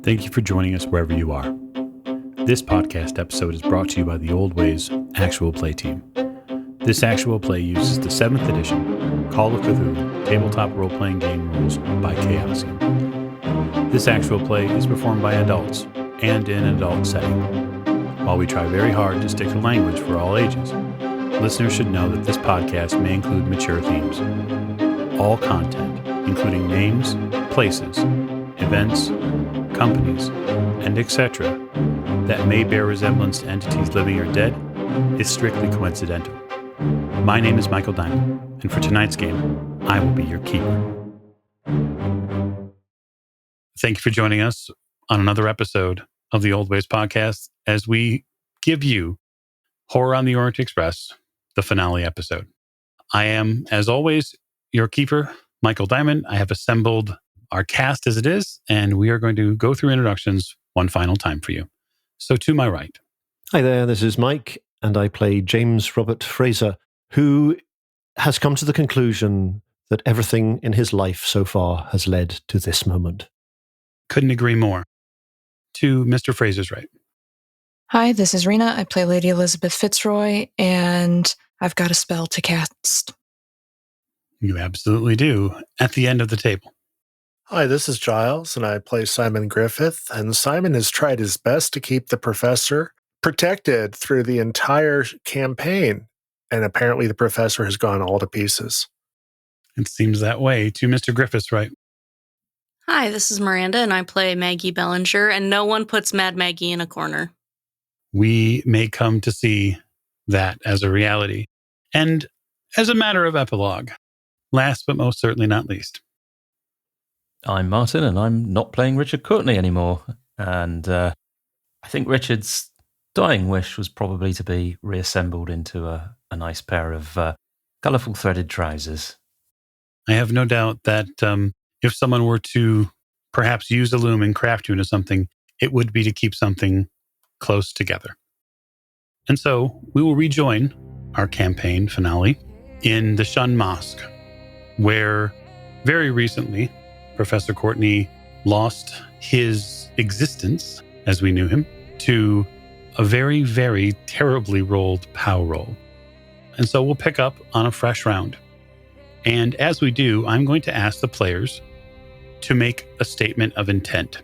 Thank you for joining us wherever you are. This podcast episode is brought to you by the Old Ways Actual Play team. This actual play uses the 7th edition Call of Cthulhu tabletop role-playing game rules by Chaosium. This actual play is performed by adults and in an adult setting. While we try very hard to stick to language for all ages, listeners should know that this podcast may include mature themes. All content, including names, places, events, companies, and etc., that may bear resemblance to entities living or dead, is strictly coincidental. My name is Michael Diamond, and for tonight's game, I will be your keeper. Thank you for joining us on another episode of the Old Ways podcast as we give you Horror on the Orient Express, the finale episode. I am, as always, your keeper, Michael Diamond. I have assembled our cast as it is, and we are going to go through introductions one final time for you. So to my right. Hi there, this is Mike, and I play James Robert Fraser, who has come to the conclusion that everything in his life so far has led to this moment. Couldn't agree more. To Mr. Fraser's right. Hi, this is Rena. I play Lady Elisabeth Fitzroy, and I've got a spell to cast. You absolutely do. At the end of the table. Hi, this is Giles, and I play Simon Griffith, and Simon has tried his best to keep the professor protected through the entire campaign, and apparently the professor has gone all to pieces. It seems that way. To Mr. Griffith's right. Hi, this is Miranda, and I play Maggie Bellinger, and no one puts Mad Maggie in a corner. We may come to see that as a reality. And as a matter of epilogue, last but most certainly not least. I'm Martin, and I'm not playing Richard Courtney anymore. And I think Richard's dying wish was probably to be reassembled into a nice pair of colourful threaded trousers. I have no doubt that if someone were to perhaps use a loom and craft you into something, it would be to keep something close together. And so we will rejoin our campaign finale in the Shun Mosque, where very recently Professor Courtney lost his existence, as we knew him, to a very, very terribly rolled POW roll. And so we'll pick up on a fresh round. And as we do, I'm going to ask the players to make a statement of intent.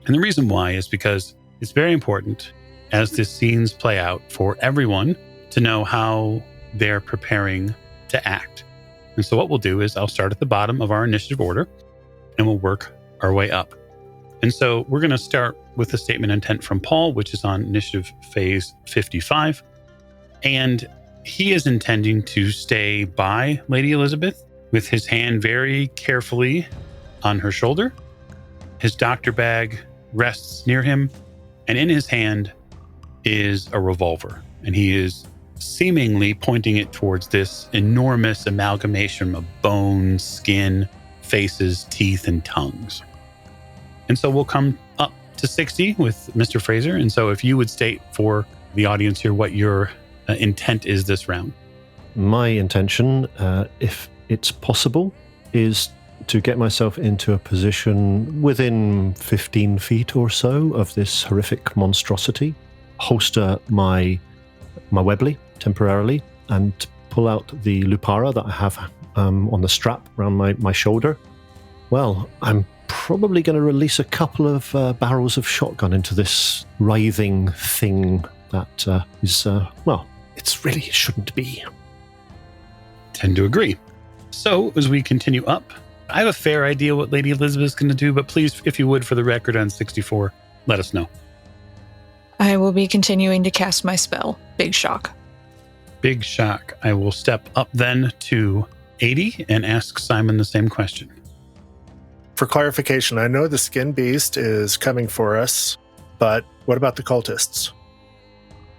And the reason why is because it's very important as the scenes play out for everyone to know how they're preparing to act. And so what we'll do is I'll start at the bottom of our initiative order, and we'll work our way up. And so we're going to start with the statement intent from Paul, which is on initiative phase 55. And he is intending to stay by Lady Elisabeth with his hand very carefully on her shoulder. His doctor bag rests near him, and in his hand is a revolver. And he is seemingly pointing it towards this enormous amalgamation of bone, skin, faces, teeth, and tongues. And so we'll come up to 60 with Mr. Fraser. And so if you would state for the audience here what your intent is this round. My intention, if it's possible, is to get myself into a position within 15 feet or so of this horrific monstrosity, holster my Webley temporarily, and pull out the Lupara that I have on the strap around my shoulder. Well, I'm probably going to release a couple of barrels of shotgun into this writhing thing that it shouldn't be. Tend to agree. So, as we continue up, I have a fair idea what Lady Elisabeth is going to do, but please, if you would, for the record on 64, let us know. I will be continuing to cast my spell, Big Shock. Big Shock. I will step up then to 80 and ask Simon the same question. For clarification, I know the Skin Beast is coming for us, but what about the cultists?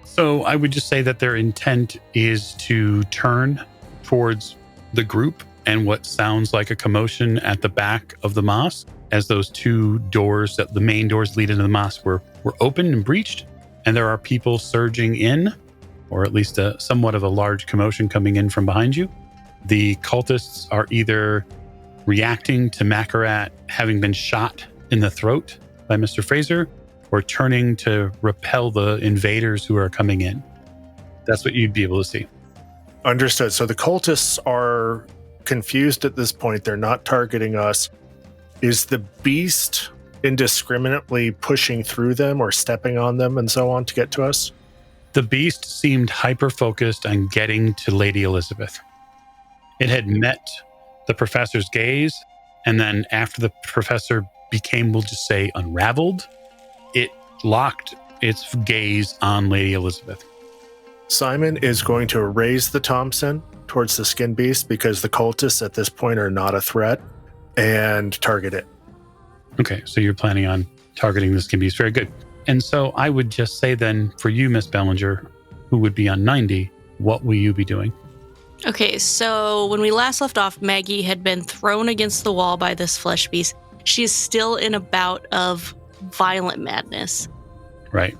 So I would just say that their intent is to turn towards the group and what sounds like a commotion at the back of the mosque as those two doors, that the main doors lead into the mosque, were opened and breached, and there are people surging in, or at least somewhat of a large commotion coming in from behind you. The cultists are either reacting to Makarat having been shot in the throat by Mr. Fraser or turning to repel the invaders who are coming in. That's what you'd be able to see. Understood. So the cultists are confused at this point. They're not targeting us. Is the beast indiscriminately pushing through them or stepping on them and so on to get to us? The beast seemed hyper-focused on getting to Lady Elisabeth. It had met the professor's gaze, and then after the professor became, we'll just say, unraveled, it locked its gaze on Lady Elisabeth. Simon is going to raise the Thompson towards the skin beast because the cultists at this point are not a threat, and target it. Okay, so you're planning on targeting the skin beast. Very good. And so I would just say then, for you, Miss Bellinger, who would be on 90, what will you be doing? Okay, so when we last left off, Maggie had been thrown against the wall by this flesh beast. She is still in a bout of violent madness. Right.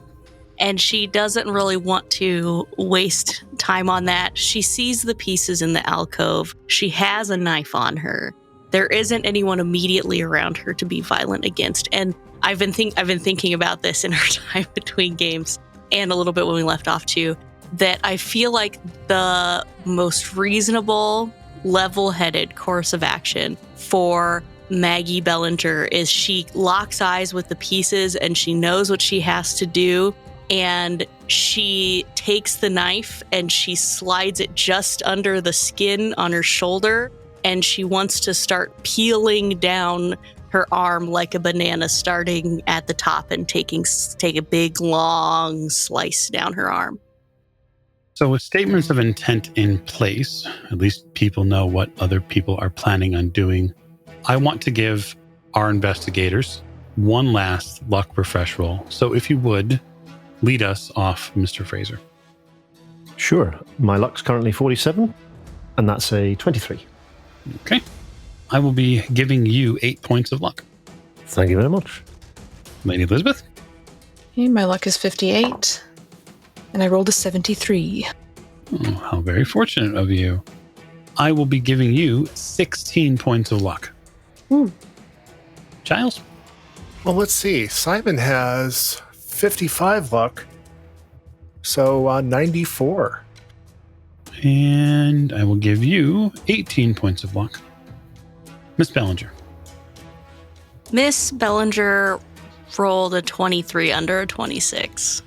And she doesn't really want to waste time on that. She sees the pieces in the alcove. She has a knife on her. There isn't anyone immediately around her to be violent against. And I've been thinking about this in our time between games and a little bit when we left off too, that I feel like the most reasonable, level-headed course of action for Maggie Bellinger is she locks eyes with the pieces and she knows what she has to do. And she takes the knife and she slides it just under the skin on her shoulder. And she wants to start peeling down her arm like a banana, starting at the top and take a big, long slice down her arm. So with statements of intent in place, at least people know what other people are planning on doing. I want to give our investigators one last luck refresh roll. So if you would, lead us off, Mr. Fraser. Sure. My luck's currently 47, and that's a 23. Okay. I will be giving you 8 points of luck. Thank you very much. Lady Elisabeth? Okay, my luck is 58, and I rolled a 73. Oh, how very fortunate of you. I will be giving you 16 points of luck. Ooh. Giles? Well, let's see. Simon has 55 luck, so 94. And I will give you 18 points of luck. Miss Bellinger. Miss Bellinger rolled a 23 under a 26.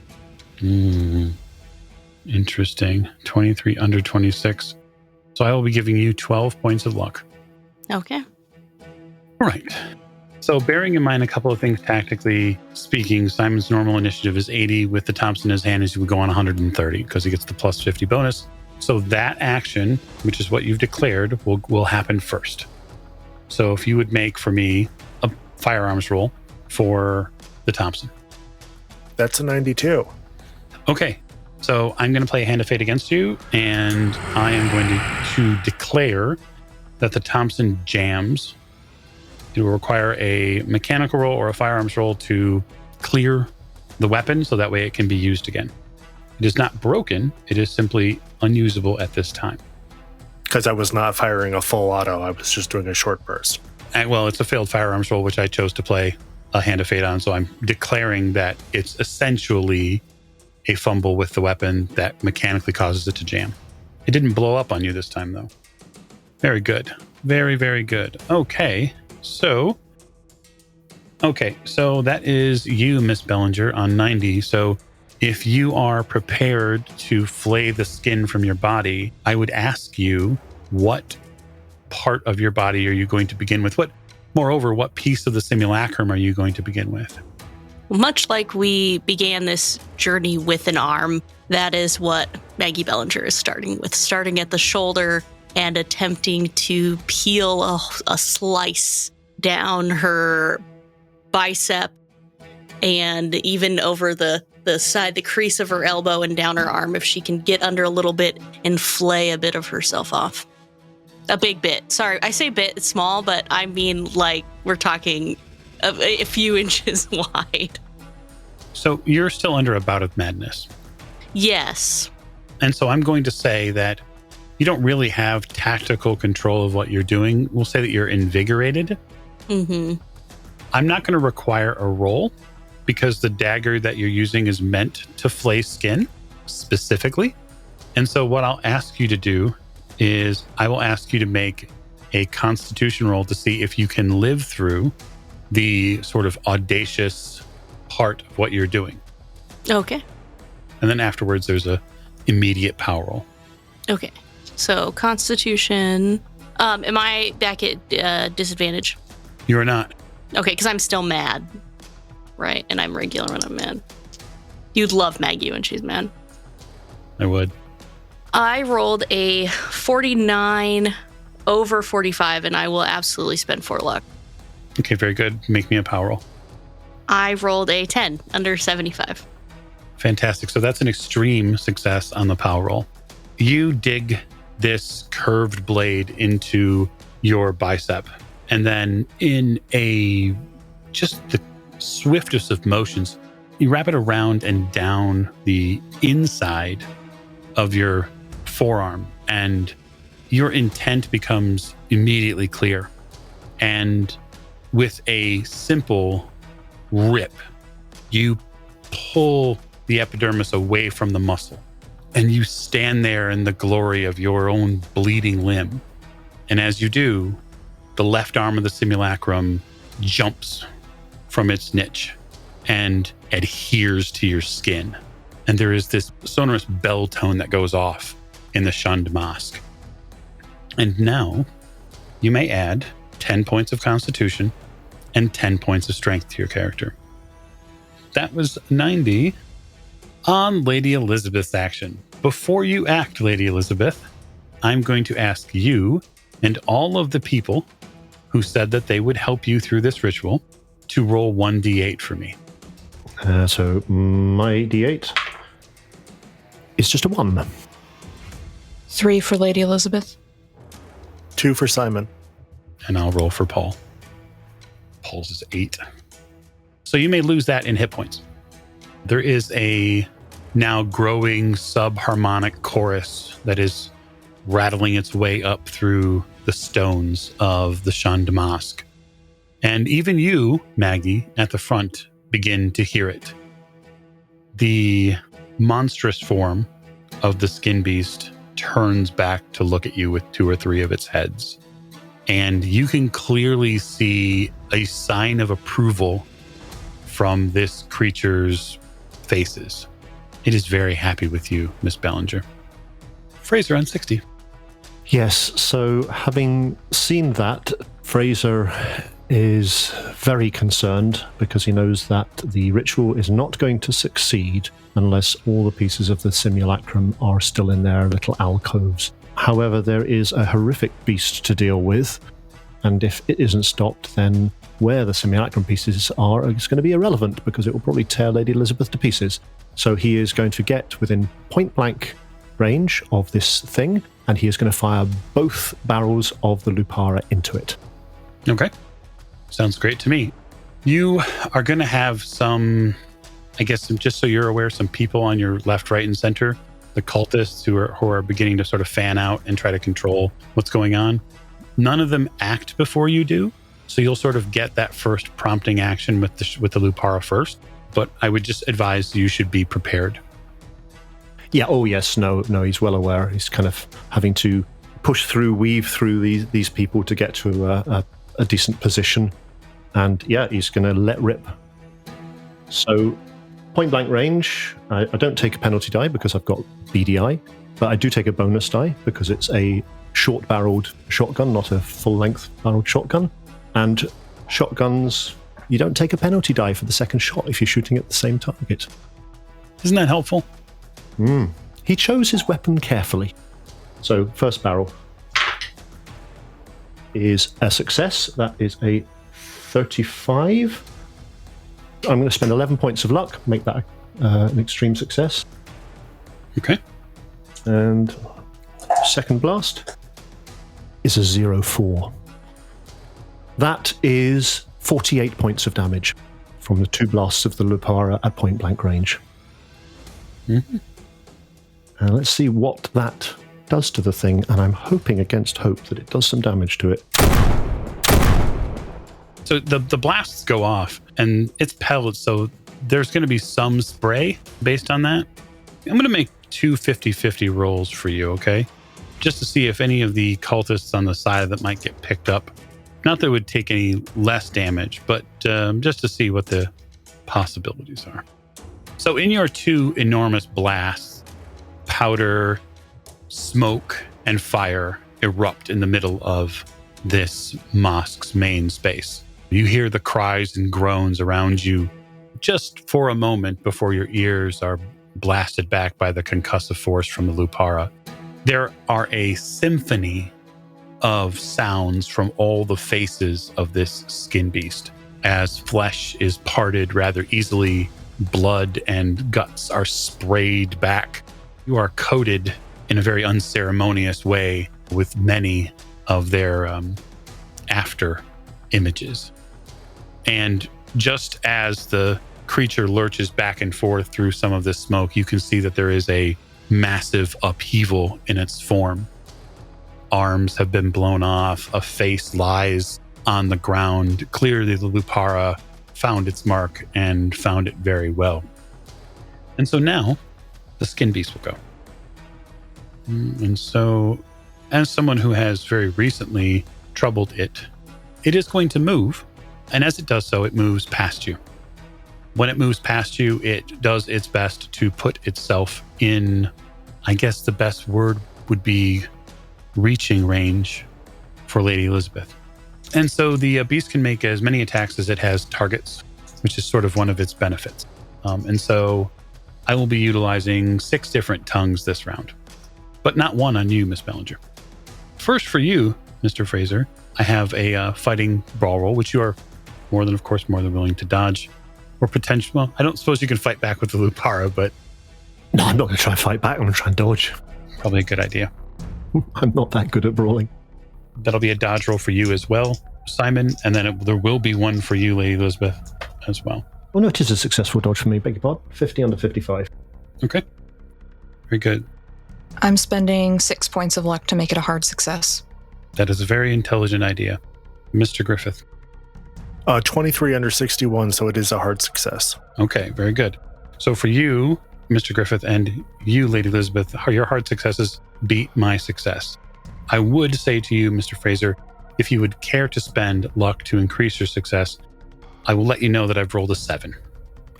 Interesting. 23 under 26. So I will be giving you 12 points of luck. Okay. All right. So bearing in mind a couple of things tactically speaking, Simon's normal initiative is 80. With the Thompson in his hand, he would go on 130 because he gets the plus 50 bonus. So that action, which is what you've declared, will happen first. So if you would make for me a firearms roll for the Thompson. That's a 92. Okay. So I'm going to play a hand of fate against you, and I am going to declare that the Thompson jams. It will require a mechanical roll or a firearms roll to clear the weapon, so that way it can be used again. It is not broken. It is simply unusable at this time. Because I was not firing a full auto. I was just doing a short burst. Well, it's a failed firearms roll, which I chose to play a hand of fate on. So I'm declaring that it's essentially a fumble with the weapon that mechanically causes it to jam. It didn't blow up on you this time, though. Very good. Very, very good. Okay. So that is you, Miss Bellinger, on 90. So if you are prepared to flay the skin from your body, I would ask you, what part of your body are you going to begin with? Moreover, what piece of the simulacrum are you going to begin with? Much like we began this journey with an arm, that is what Maggie Bellinger is starting with, starting at the shoulder and attempting to peel a slice down her bicep and even over the side, the crease of her elbow and down her arm, if she can get under a little bit and flay a bit of herself off. A big bit. Sorry, I say bit, it's small, but I mean like we're talking a few inches wide. So you're still under a bout of madness. Yes. And so I'm going to say that you don't really have tactical control of what you're doing. We'll say that you're invigorated. Mm-hmm. I'm not going to require a roll because the dagger that you're using is meant to flay skin specifically. And so what I'll ask you to do is I will ask you to make a constitution roll to see if you can live through the sort of audacious part of what you're doing. Okay. And then afterwards, there's a immediate power roll. Okay. So Constitution. Am I back at disadvantage? You are not. Okay, because I'm still mad. Right, and I'm regular when I'm mad. You'd love Maggie when she's mad. I would. I rolled a 49 over 45, and I will absolutely spend 4 luck. Okay, very good. Make me a power roll. I rolled a 10 under 75. Fantastic. So that's an extreme success on the power roll. You dig this curved blade into your bicep, and then in just the swiftest of motions, you wrap it around and down the inside of your forearm, and your intent becomes immediately clear. And with a simple rip, you pull the epidermis away from the muscle, and you stand there in the glory of your own bleeding limb. And as you do, the left arm of the simulacrum jumps from its niche and adheres to your skin. And there is this sonorous bell tone that goes off in the shunned mosque. And now you may add 10 points of constitution and 10 points of strength to your character. That was 90 on Lady Elisabeth's action. Before you act, Lady Elisabeth, I'm going to ask you and all of the people who said that they would help you through this ritual to roll 1d8 for me. So my d8 is just a 1. 3 for Lady Elisabeth. 2 for Simon. And I'll roll for Paul. Paul's is 8. So you may lose that in hit points. There is a now growing subharmonic chorus that is rattling its way up through the stones of the shunned mosque. And even you, Maggie, at the front, begin to hear it. The monstrous form of the skin beast turns back to look at you with 2 or 3 of its heads. And you can clearly see a sign of approval from this creature's faces. It is very happy with you, Miss Ballinger. Fraser on 60. Yes, so having seen that, Fraser is very concerned because he knows that the ritual is not going to succeed unless all the pieces of the simulacrum are still in their little alcoves. However, there is a horrific beast to deal with, and if it isn't stopped, then where the simulacrum pieces are is going to be irrelevant because it will probably tear Lady Elisabeth to pieces. So he is going to get within point-blank range of this thing, and he is going to fire both barrels of the Lupara into it. Okay. Sounds great to me. You are going to have some, I guess, just so you're aware, some people on your left, right, and center, the cultists who are beginning to sort of fan out and try to control what's going on. None of them act before you do, so you'll sort of get that first prompting action with the Lupara first. But I would just advise you should be prepared. Yeah, oh yes, no, he's well aware. He's kind of having to push through, weave through these people to get to a decent position. And yeah, he's going to let rip. So point blank range, I don't take a penalty die because I've got BDI, but I do take a bonus die because it's a short-barreled shotgun, not a full-length barreled shotgun. And shotguns, you don't take a penalty die for the second shot if you're shooting at the same target. Isn't that helpful? He chose his weapon carefully. So first barrel is a success. That is a 35. I'm going to spend 11 points of luck, make that an extreme success. Okay. And second blast is a 0-4. That is 48 points of damage from the 2 blasts of the Lupara at point blank range. Mm-hmm. Let's see what that does to the thing, and I'm hoping against hope that it does some damage to it. So the blasts go off, and it's pellets, so there's going to be some spray based on that. I'm going to make two 50-50 rolls for you, okay? Just to see if any of the cultists on the side of it might get picked up. Not that it would take any less damage, but just to see what the possibilities are. So in your two enormous blasts, powder, smoke, and fire erupt in the middle of this mosque's main space. You hear the cries and groans around you just for a moment before your ears are blasted back by the concussive force from the Lupara. There are a symphony of sounds from all the faces of this skin beast. As flesh is parted rather easily, blood and guts are sprayed back. You are coated in a very unceremonious way with many of their after images. And just as the creature lurches back and forth through some of this smoke, you can see that there is a massive upheaval in its form. Arms have been blown off, a face lies on the ground. Clearly the Lupara found its mark and found it very well. And so now the skin beast will go. And so, as someone who has very recently troubled it, it is going to move. And as it does so, it moves past you. When it moves past you, it does its best to put itself in, I guess the best word would be reaching range for Lady Elisabeth. And so the beast can make as many attacks as it has targets, which is sort of one of its benefits. And so I will be utilizing 6 different tongues this round, but not one on you, Miss Bellinger. First for you, Mr. Fraser, I have a fighting brawl roll, which you are more than willing to dodge. Or potential. Well, I don't suppose you can fight back with the Lupara, but... No, I'm not going to try and fight back. I'm going to try and dodge. Probably a good idea. I'm not that good at brawling. That'll be a dodge roll for you as well, Simon, and then there will be one for you, Lady Elisabeth, as well. Well, no, it is a successful dodge for me, beg your pardon. 50 under 55. Okay. Very good. I'm spending 6 points of luck to make it a hard success. That is a very intelligent idea. Mr. Griffith. 23 under 61, so it is a hard success. Okay, very good. So for you, Mr. Griffith, and you, Lady Elisabeth, your hard successes beat my success. I would say to you, Mr. Fraser, if you would care to spend luck to increase your success, I will let you know that I've rolled a 7.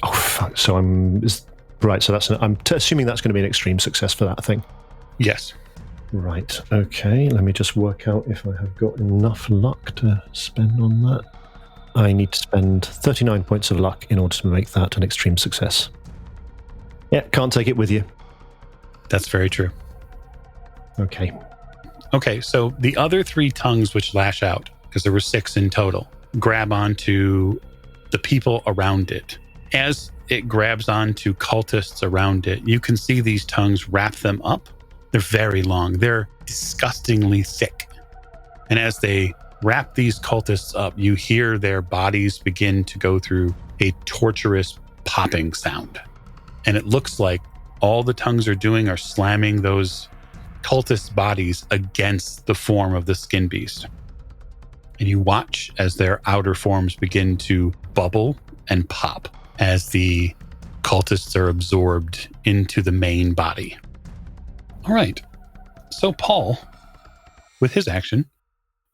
Oh, fuck. So right, so I'm assuming that's going to be an extreme success for that thing. Yes. Right, okay. Let me just work out if I have got enough luck to spend on that. I need to spend 39 points of luck in order to make that an extreme success. Yeah, can't take it with you. That's very true. Okay. Okay, so the other 3 tongues which lash out, because there were 6 in total, grab onto the people around it. As it grabs onto cultists around it, you can see these tongues wrap them up. They're very long. They're disgustingly thick. And as they wrap these cultists up, you hear their bodies begin to go through a torturous popping sound. And it looks like all the tongues are doing are slamming those cultists' bodies against the form of the skin beast. And you watch as their outer forms begin to bubble and pop as the cultists are absorbed into the main body. All right. So Paul, with his action,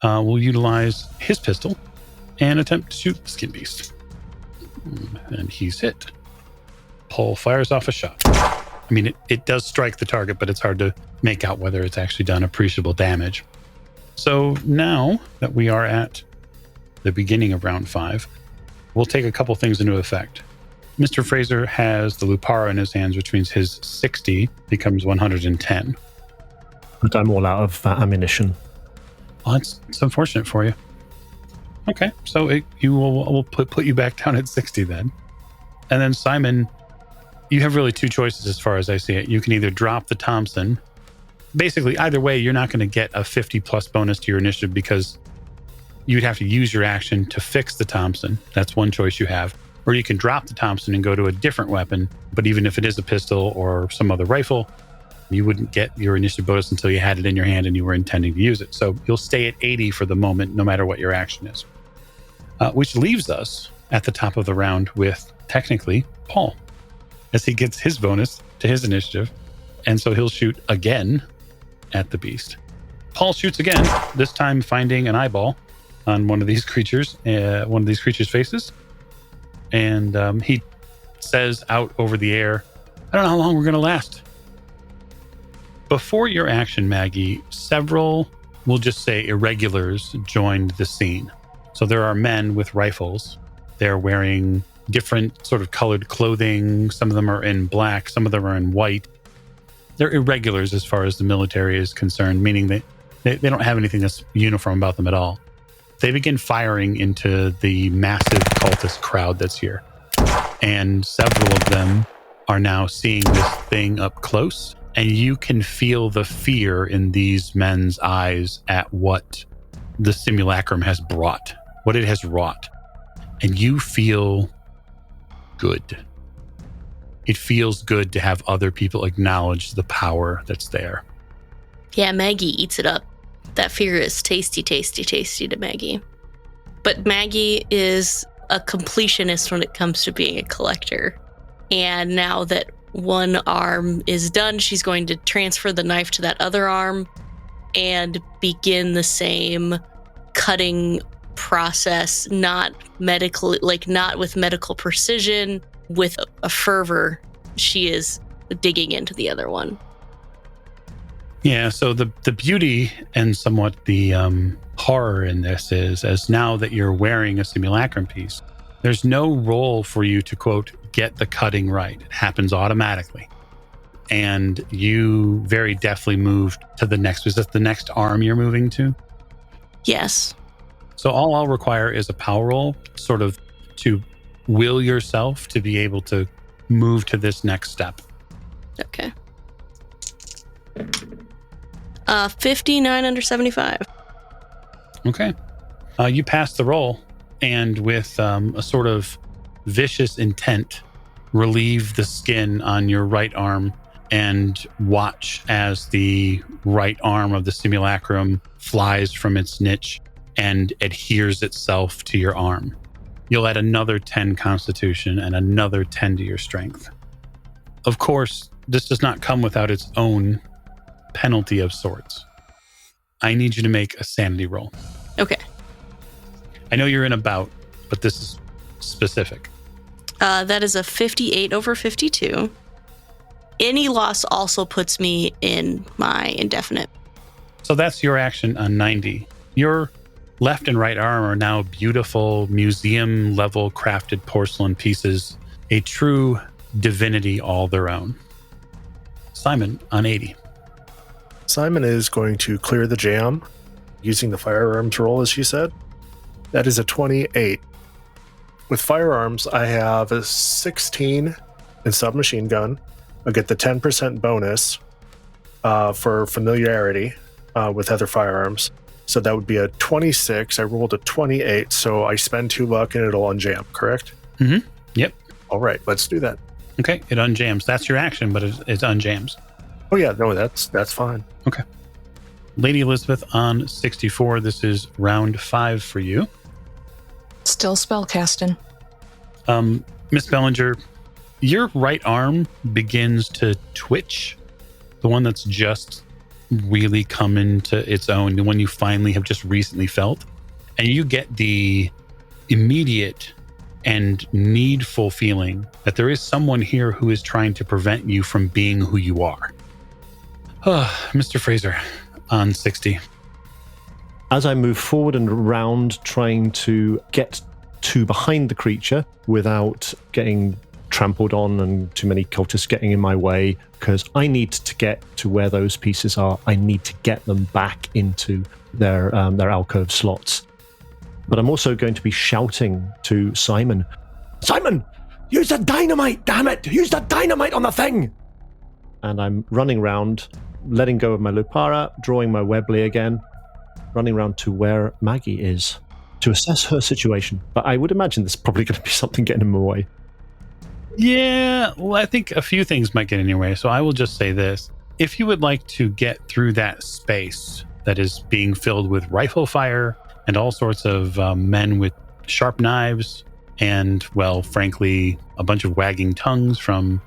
will utilize his pistol and attempt to shoot the skin beast. And he's hit. Paul fires off a shot. I mean, it does strike the target, but it's hard to make out whether it's actually done appreciable damage. So now that we are at the beginning of round 5, we'll take a couple things into effect. Mr. Fraser has the Lupara in his hands, which means his 60 becomes 110. But I'm all out of ammunition. Well, it's unfortunate for you. Okay, so we'll put you back down at 60 then. And then Simon, you have really 2 choices as far as I see it. You can either drop the Thompson. Basically, either way, you're not going to get a 50 plus bonus to your initiative because you'd have to use your action to fix the Thompson. That's one choice you have. Or you can drop the Thompson and go to a different weapon. But even if it is a pistol or some other rifle, you wouldn't get your initiative bonus until you had it in your hand and you were intending to use it. So you'll stay at 80 for the moment, no matter what your action is. which leaves us at the top of the round with, technically, Paul, as he gets his bonus to his initiative. And so he'll shoot again at the beast. Paul shoots again, this time finding an eyeball on one of these creatures' faces. And he says out over the air, I don't know how long we're going to last. Before your action, Maggie, several, we'll just say irregulars, joined the scene. So there are men with rifles. They're wearing different sort of colored clothing. Some of them are in black. Some of them are in white. They're irregulars as far as the military is concerned, meaning that they don't have anything that's uniform about them at all. They begin firing into the massive cultist crowd that's here. And several of them are now seeing this thing up close. And you can feel the fear in these men's eyes at what the simulacrum has brought, what it has wrought. And you feel good. It feels good to have other people acknowledge the power that's there. Yeah, Maggie eats it up. That fear is tasty, tasty, tasty to Maggie. But Maggie is a completionist when it comes to being a collector. And now that one arm is done, she's going to transfer the knife to that other arm and begin the same cutting process, not medically, not with medical precision, with a fervor. She is digging into the other one. Yeah, so the beauty and somewhat the horror in this is, as now that you're wearing a simulacrum piece, there's no role for you to, quote, get the cutting right. It happens automatically. And you very deftly moved to the next. Was that the next arm you're moving to? Yes. So all I'll require is a power roll, sort of to will yourself to be able to move to this next step. Okay. 59 under 75. Okay. You pass the roll, and with a sort of vicious intent, relieve the skin on your right arm and watch as the right arm of the simulacrum flies from its niche and adheres itself to your arm. You'll add another 10 constitution and another 10 to your strength. Of course, this does not come without its own penalty of sorts. I need you to make a sanity roll. Okay. I know you're in a bout, but this is specific. That is a 58 over 52. Any loss also puts me in my indefinite. So that's your action on 90. Your left and right arm are now beautiful museum-level crafted porcelain pieces, a true divinity all their own. Simon on 80. Simon is going to clear the jam using the firearms roll, as she said. That is a 28. With firearms, I have a 16 in submachine gun. I'll get the 10% bonus for familiarity with other firearms. So that would be a 26. I rolled a 28, so I spend 2 luck and it'll unjam, correct? Mm-hmm. Yep. All right, let's do that. Okay, it unjams. That's your action, but it unjams. Oh yeah, no, that's fine. Okay. Lady Elisabeth on 64. This is round 5 for you. Still spellcasting. Miss Bellinger, your right arm begins to twitch. The one that's just really come into its own, the one you finally have just recently felt. And you get the immediate and needful feeling that there is someone here who is trying to prevent you from being who you are. Mr. Fraser on 60. As I move forward and around, trying to get to behind the creature without getting trampled on and too many cultists getting in my way, because I need to get to where those pieces are. I need to get them back into their alcove slots. But I'm also going to be shouting to Simon, Simon, use the dynamite, damn it! Use the dynamite on the thing! And I'm running around, letting go of my Lupara, drawing my Webley again, running around to where Maggie is to assess her situation. But I would imagine there's probably going to be something getting in my way. Yeah, well, I think a few things might get in your way. So I will just say this. If you would like to get through that space that is being filled with rifle fire and all sorts of men with sharp knives and, well, frankly, a bunch of wagging tongues from,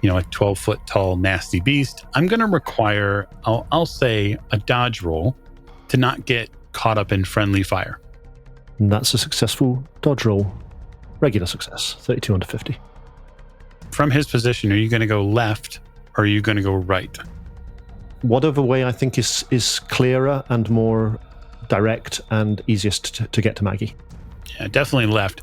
a 12-foot tall nasty beast, I'm going to require, I'll say, a dodge roll to not get caught up in friendly fire. And that's a successful dodge roll. Regular success, 32 under 50. From his position, are you going to go left or are you going to go right? Whatever way I think is clearer and more direct and easiest to get to Maggie. Yeah, definitely left.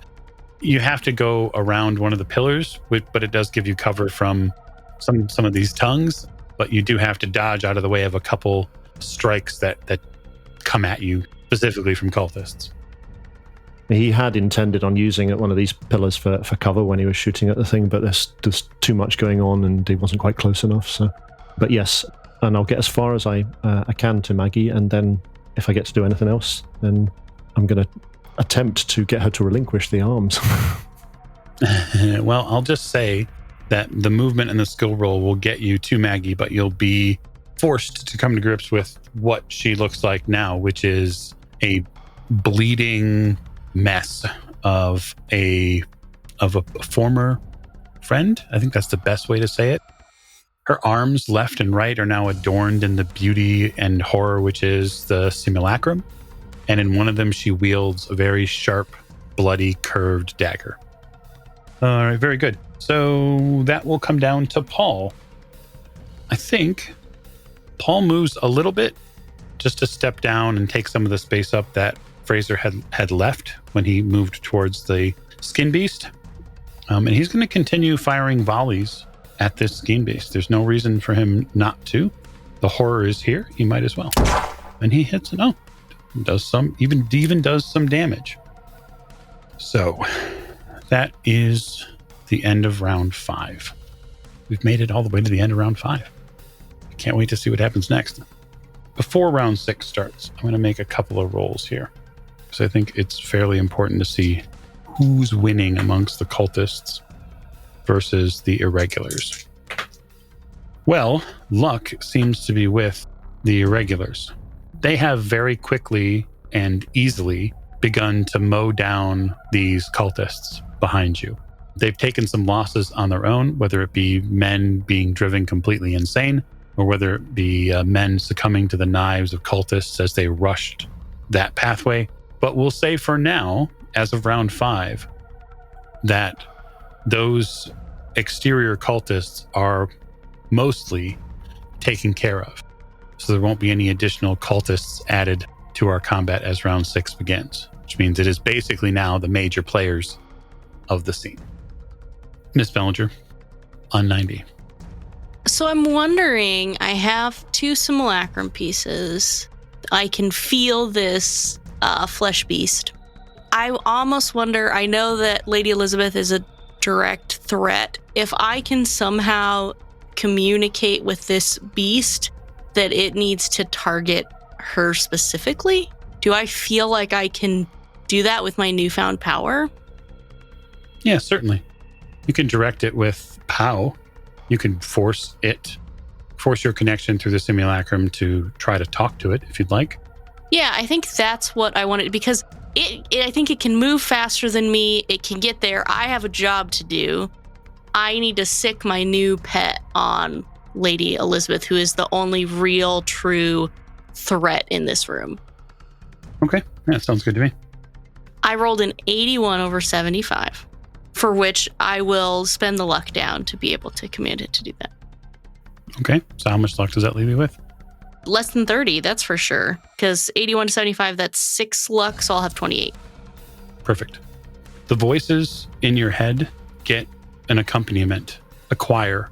You have to go around one of the pillars, but it does give you cover from some of these tongues, but you do have to dodge out of the way of a couple strikes that come at you, specifically from cultists. He had intended on using one of these pillars for cover when he was shooting at the thing, but there's too much going on and he wasn't quite close enough. So, but yes, and I'll get as far as I can to Maggie, and then if I get to do anything else, then I'm going to attempt to get her to relinquish the arms. Well, I'll just say that the movement and the skill roll will get you to Maggie, but you'll be forced to come to grips with what she looks like now, which is a bleeding mess of a former friend. I think that's the best way to say it. Her arms left and right are now adorned in the beauty and horror which is the simulacrum, and in one of them she wields a very sharp, bloody, curved dagger. All right, very good. So that will come down to Paul. I think Paul moves a little bit just to step down and take some of the space up that Fraser had left when he moved towards the skin beast. And he's going to continue firing volleys at this skin beast. There's no reason for him not to. The horror is here. He might as well. And he hits it. Oh, does some, even does some damage. So that is the end of round 5. We've made it all the way to the end of round 5. I can't wait to see what happens next. Before round 6 starts, I'm going to make a couple of rolls here, because I think it's fairly important to see who's winning amongst the cultists versus the irregulars. Well, luck seems to be with the irregulars. They have very quickly and easily begun to mow down these cultists behind you. They've taken some losses on their own, whether it be men being driven completely insane, or whether it be men succumbing to the knives of cultists as they rushed that pathway. But we'll say for now, as of round 5, that those exterior cultists are mostly taken care of. So there won't be any additional cultists added to our combat as round 6 begins, which means it is basically now the major players of the scene. Miss Bellinger, on 90. So I'm wondering, I have 2 simulacrum pieces. I can feel this flesh beast. I almost wonder, I know that Lady Elisabeth is a direct threat. If I can somehow communicate with this beast that it needs to target her specifically, do I feel like I can do that with my newfound power? Yeah, certainly. You can direct it with POW. You can force your connection through the simulacrum to try to talk to it if you'd like. Yeah, I think that's what I wanted, because I think it can move faster than me. It can get there. I have a job to do. I need to sick my new pet on Lady Elisabeth, who is the only real, true threat in this room. Okay, that sounds good to me. I rolled an 81 over 75, for which I will spend the luck down to be able to command it to do that. Okay, so how much luck does that leave you with? Less than 30, that's for sure. Because 81 to 75, that's 6 luck, so I'll have 28. Perfect. The voices in your head get an accompaniment, a choir,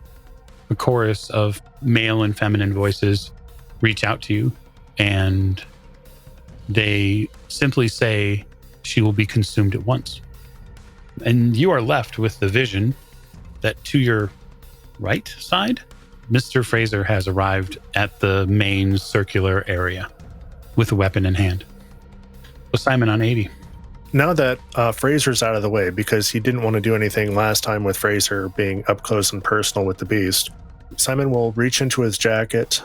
a chorus of male and feminine voices reach out to you, and they simply say, "She will be consumed at once." And you are left with the vision that to your right side, Mr. Fraser has arrived at the main circular area with a weapon in hand. So Simon on 80. Now that Fraser's out of the way, because he didn't want to do anything last time with Fraser being up close and personal with the beast, Simon will reach into his jacket.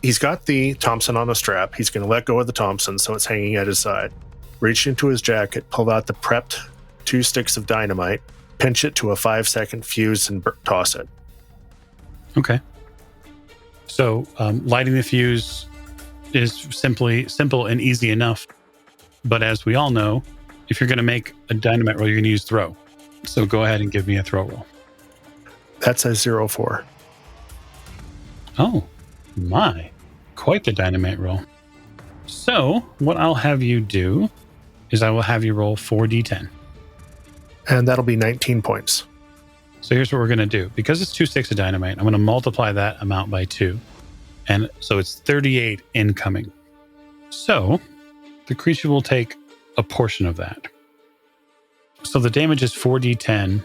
He's got the Thompson on a strap. He's going to let go of the Thompson, so it's hanging at his side. reached into his jacket, pulled out the prepped 2 sticks of dynamite, pinch it to a 5-second fuse, and toss it. Okay. So lighting the fuse is simple and easy enough. But as we all know, if you're going to make a dynamite roll, you're going to use throw. So go ahead and give me a throw roll. That's a 0-4. Oh, my. Quite the dynamite roll. So what I'll have you do is I will have you roll 4d10. And that'll be 19 points. So here's what we're going to do. Because it's 2 sticks of dynamite, I'm going to multiply that amount by 2. And so it's 38 incoming. So the creature will take a portion of that. So the damage is 4d10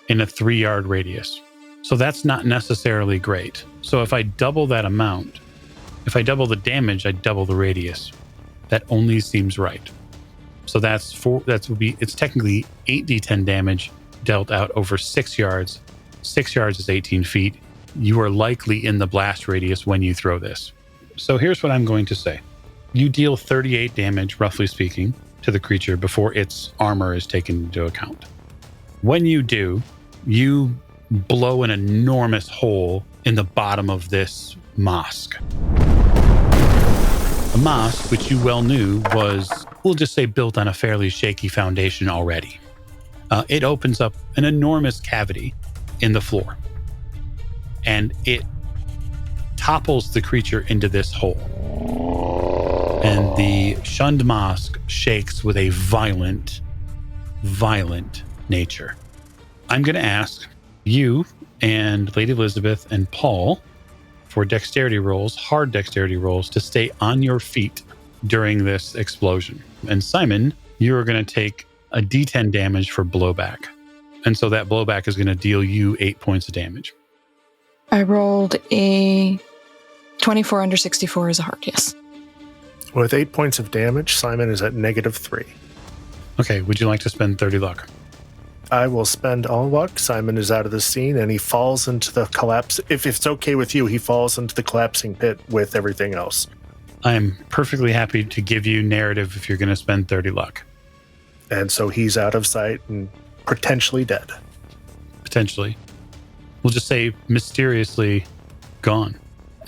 in a 3-yard radius. So that's not necessarily great. So if I double that amount, if I double the damage, I double the radius. That only seems right. So it's technically 8d10 damage dealt out over 6 yards. 6 yards is 18 feet. You are likely in the blast radius when you throw this. So here's what I'm going to say. You deal 38 damage, roughly speaking, to the creature before its armor is taken into account. When you do, you blow an enormous hole in the bottom of this mosque. A mosque, which you well knew was, we'll just say, built on a fairly shaky foundation already. It opens up an enormous cavity in the floor, and it topples the creature into this hole. And the shunned mosque shakes with a violent nature. I'm going to ask you and Lady Elisabeth and Paul for dexterity rolls, hard dexterity rolls, to stay on your feet during this explosion. And Simon, you are going to take a d10 damage for blowback. And so that blowback is going to deal you 8 points of damage. I rolled a 24 under 64 as a hard yes. With 8 points of damage, Simon is at -3. Okay, would you like to spend 30 luck? I will spend all luck. Simon is out of the scene, and he falls into the collapse. If it's okay with you, he falls into the collapsing pit with everything else. I am perfectly happy to give you narrative if you're going to spend 30 luck. And so he's out of sight and potentially dead. Potentially. We'll just say mysteriously gone.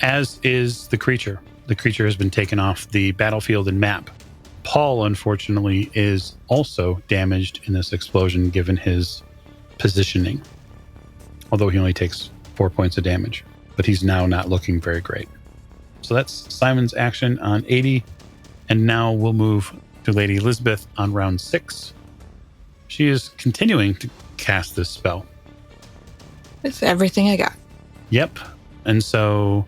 As is the creature. The creature has been taken off the battlefield and map. Paul, unfortunately, is also damaged in this explosion given his positioning. Although he only takes 4 points of damage. But he's now not looking very great. So that's Simon's action on 80. And now we'll move to Lady Elisabeth on round 6. She is continuing to cast this spell. With everything I got. Yep. And so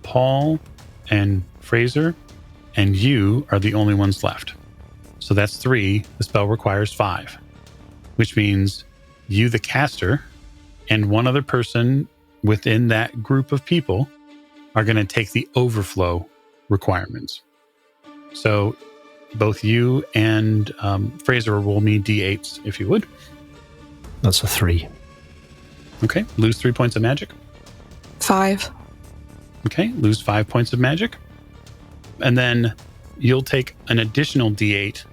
Paul and Fraser and you are the only ones left. So that's 3. The spell requires 5, which means you, the caster, and one other person within that group of people are going to take the overflow requirements. So both you and Fraser roll me d8s, if you would. That's a 3. Okay, lose 3 points of magic. 5. Okay, lose 5 points of magic. And then you'll take an additional d8,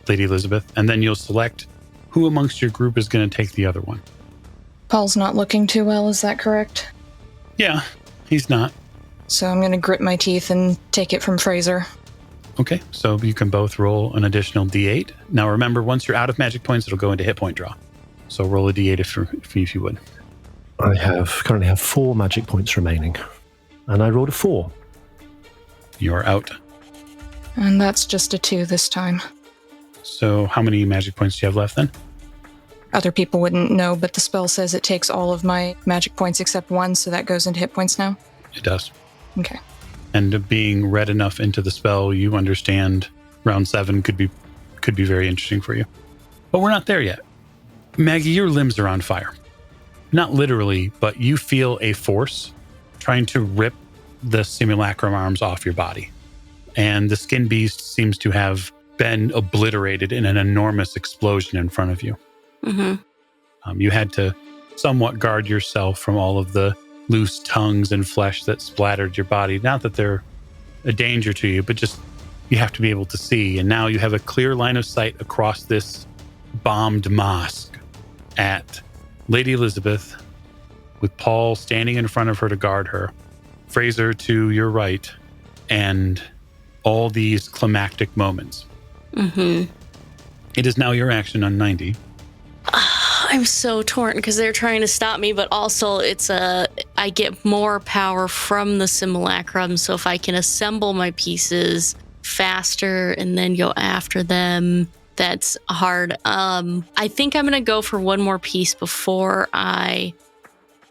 Lady Elisabeth, and then you'll select who amongst your group is going to take the other one. Paul's not looking too well, is that correct? Yeah, he's not. So I'm going to grit my teeth and take it from Fraser. Okay, so you can both roll an additional d8. Now remember, once you're out of magic points, it'll go into hit point draw. So roll a d8 if you would. I currently have 4 magic points remaining, and I rolled a 4. You're out. And that's just a 2 this time. So how many magic points do you have left then? Other people wouldn't know, but the spell says it takes all of my magic points except 1, so that goes into hit points now? It does. Okay. And being read enough into the spell, you understand round 7 could be very interesting for you. But we're not there yet. Maggie, your limbs are on fire. Not literally, but you feel a force trying to rip the simulacrum arms off your body. And the skin beast seems to have been obliterated in an enormous explosion in front of you. Mm-hmm. You had to somewhat guard yourself from all of the loose tongues and flesh that splattered your body. Not that they're a danger to you, but just you have to be able to see. And now you have a clear line of sight across this bombed mosque at Lady Elisabeth, with Paul standing in front of her to guard her, Fraser to your right, and all these climactic moments. Mm-hmm. It is now your action on 90. I'm so torn because they're trying to stop me, but also I get more power from the simulacrum. So if I can assemble my pieces faster and then go after them, that's hard. I think I'm going to go for one more piece before I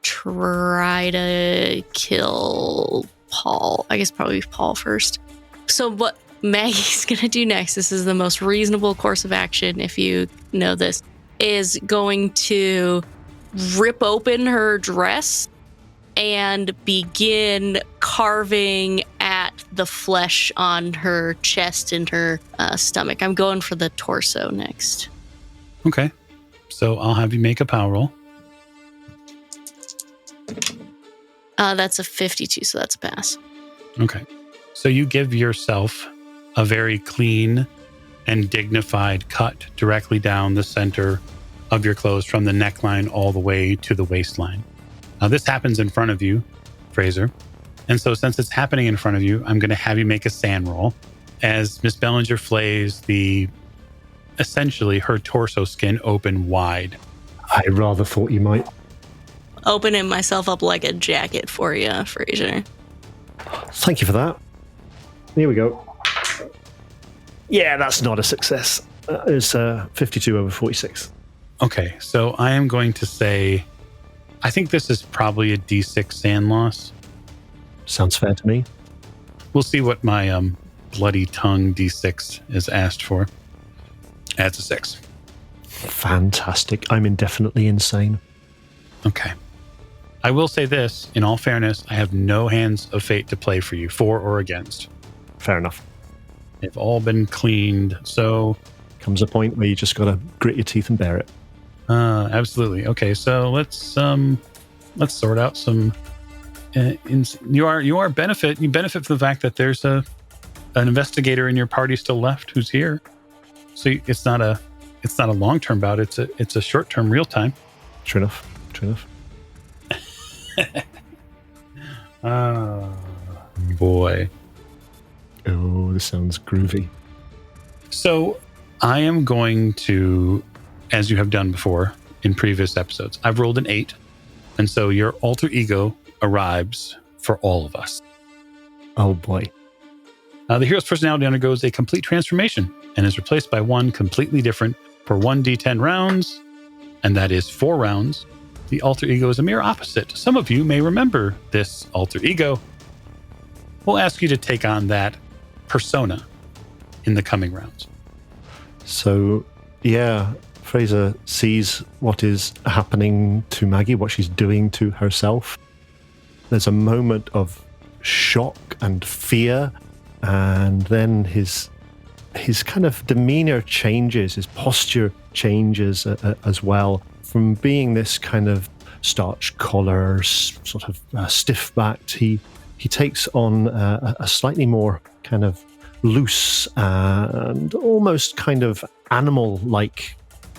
try to kill Paul. I guess probably Paul first. So what Maggie's going to do next, this is the most reasonable course of action if you know this, is going to rip open her dress and begin carving at the flesh on her chest and her stomach. I'm going for the torso next. Okay. So I'll have you make a power roll. That's a 52, so that's a pass. Okay. So you give yourself a very clean and dignified cut directly down the center of your clothes from the neckline all the way to the waistline. Now, this happens in front of you, Fraser. And so since it's happening in front of you, I'm going to have you make a sand roll as Miss Bellinger flays essentially her torso skin open wide. I rather thought you might. Opening myself up like a jacket for you, Fraser. Thank you for that. Here we go. Yeah, that's not a success. It's 52 over 46. Okay, so I am going to say, I think this is probably a D6 sand loss. Sounds fair to me. We'll see what my bloody tongue D6 is asked for. That's a 6. Fantastic. I'm indefinitely insane. Okay. I will say this, in all fairness, I have no hands of fate to play for you, for or against. Fair enough. They've all been cleaned, so... Comes a point where you just got to grit your teeth and bear it. Absolutely. Okay, so let's sort out some... You benefit from the fact that there's an investigator in your party still left who's here. So it's not a long-term bout, it's a short-term real time. True enough. Oh, boy. Oh, this sounds groovy. So I am going to, as you have done before in previous episodes, I've rolled an 8. And so your alter ego arrives for all of us. Oh, boy. The hero's personality undergoes a complete transformation and is replaced by one completely different for 1d10 rounds, and that is 4 rounds. The alter ego is a mere opposite. Some of you may remember this alter ego. We'll ask you to take on that persona in the coming rounds. So, yeah, Fraser sees what is happening to Maggie, what she's doing to herself. There's a moment of shock and fear, and then his kind of demeanor changes, his posture changes as well. From being this kind of starched collar, sort of stiff-backed, he takes on a slightly more kind of loose and almost kind of animal-like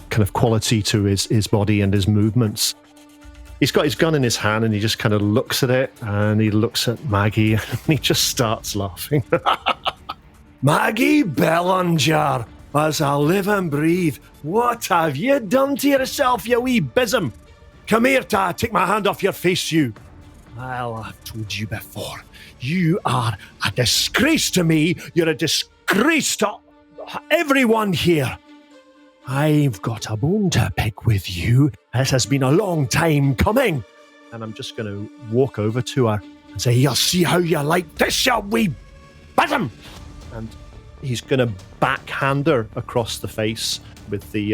kind of quality to his body and his movements. He's got his gun in his hand and he just kind of looks at it and he looks at Maggie and he just starts laughing. Maggie Bellinger, as I live and breathe, what have you done to yourself, you wee bism? Come here, take my hand off your face, you. Well, I've told you before, you are a disgrace to me. You're a disgrace to everyone here. I've got a bone to pick with you. This has been a long time coming. And I'm just going to walk over to her and say, you'll see how you like this, you wee bism. And he's going to backhand her across the face with the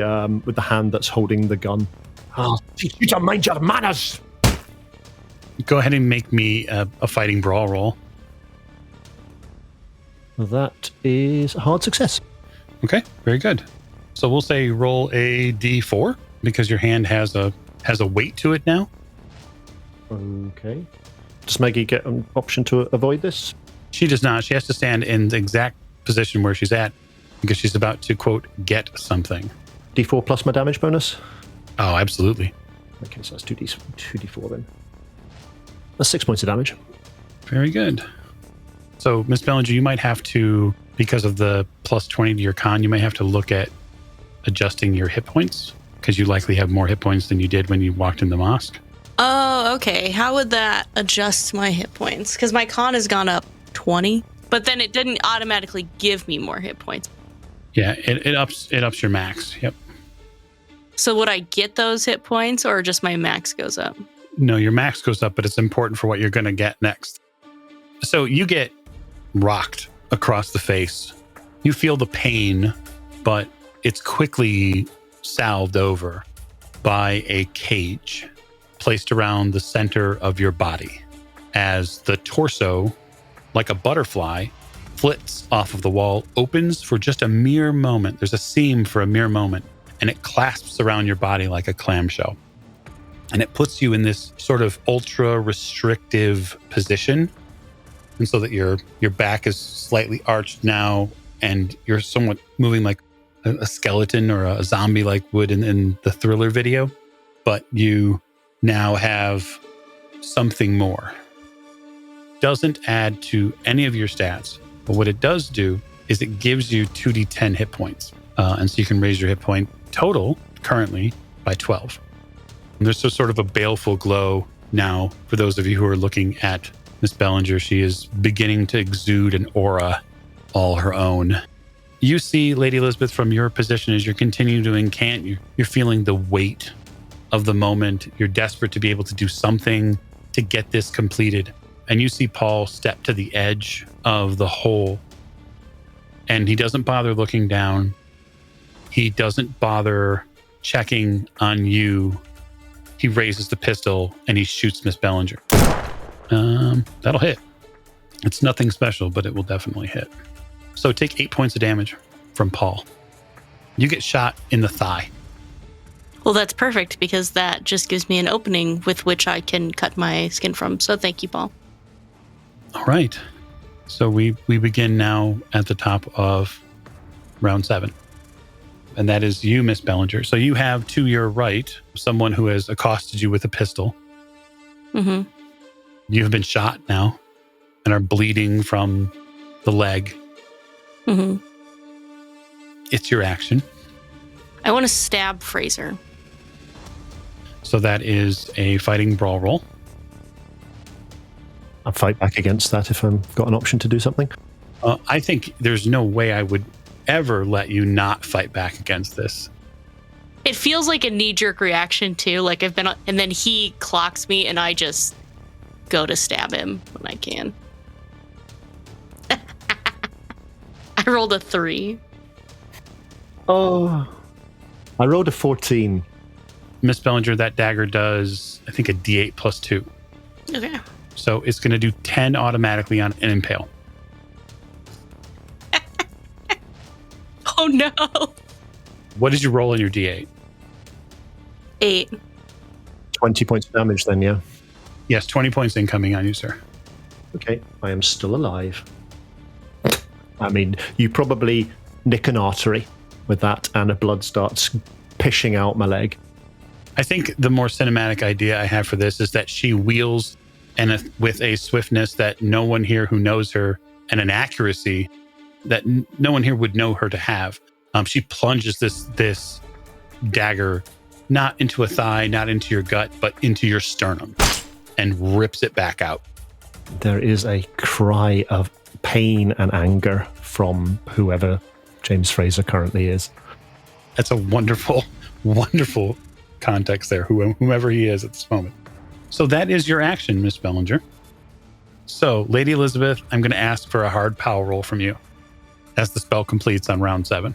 hand that's holding the gun. I'll teach you to mind your manners. Go ahead and make me a fighting brawl roll. That is a hard success. Okay, very good. So we'll say roll a d4 because your hand has a weight to it now. Okay. Does Maggie get an option to avoid this? She does not. She has to stand in the exact position where she's at because she's about to, quote, get something. D4 plus my damage bonus? Oh, absolutely. Okay, so that's 2d4 then. That's 6 points of damage. Very good. So, Miss Bellinger, you might have to, because of the plus 20 to your con, you might have to look at adjusting your hit points because you likely have more hit points than you did when you walked in the mosque. Oh, okay. How would that adjust my hit points? Because my con has gone up 20, but then it didn't automatically give me more hit points. Yeah, it ups your max. Yep. So would I get those hit points or just my max goes up? No, your max goes up, but it's important for what you're going to get next. So you get rocked across the face. You feel the pain, but it's quickly salved over by a cage placed around the center of your body as the torso, like a butterfly, flits off of the wall, opens for just a mere moment. There's a seam for a mere moment, and it clasps around your body like a clamshell. And it puts you in this sort of ultra restrictive position. And so that your back is slightly arched now, and you're somewhat moving like a skeleton or a zombie like would in the Thriller video. But you now have something more. Doesn't add to any of your stats, but what it does do is it gives you 2d10 hit points. And so you can raise your hit point total currently by 12. And there's sort of a baleful glow now for those of you who are looking at Miss Bellinger. She is beginning to exude an aura all her own. You see, Lady Elisabeth, from your position as you're continuing to incant, you're feeling the weight of the moment. You're desperate to be able to do something to get this completed. And you see Paul step to the edge of the hole. And he doesn't bother looking down. He doesn't bother checking on you. He raises the pistol and he shoots Miss Bellinger. That'll hit. It's nothing special, but it will definitely hit. So take 8 points of damage from Paul. You get shot in the thigh. Well, that's perfect because that just gives me an opening with which I can cut my skin from. So thank you, Paul. All right. So we begin now at the top of round 7. And that is you, Miss Bellinger. So you have to your right someone who has accosted you with a pistol. Mm-hmm. You have been shot now and are bleeding from the leg. Mm-hmm. It's your action. I want to stab Fraser. So that is a fighting brawl roll. I'll fight back against that if I've got an option to do something. I think there's no way I would ever let you not fight back against this. It feels like a knee-jerk reaction, too. Like I've been, and then he clocks me, and I just go to stab him when I can. I rolled a 3. Oh, I rolled a 14. Miss Bellinger, that dagger does, I think, a D8 plus 2. Okay. So it's going to do 10 automatically on an impale. Oh, no. What did you roll in your D8? 8. 20 points of damage then, yeah. Yes, 20 points incoming on you, sir. Okay, I am still alive. I mean, you probably nick an artery with that and a blood starts pishing out my leg. I think the more cinematic idea I have for this is that she wheels and with a swiftness that no one here who knows her and an accuracy that no one here would know her to have. She plunges this dagger not into a thigh, not into your gut, but into your sternum and rips it back out. There is a cry of pain and anger from whoever James Fraser currently is. That's a wonderful, wonderful context there, whomever he is at this moment. So that is your action, Miss Bellinger. So, Lady Elisabeth, I'm going to ask for a hard power roll from you as the spell completes on round 7.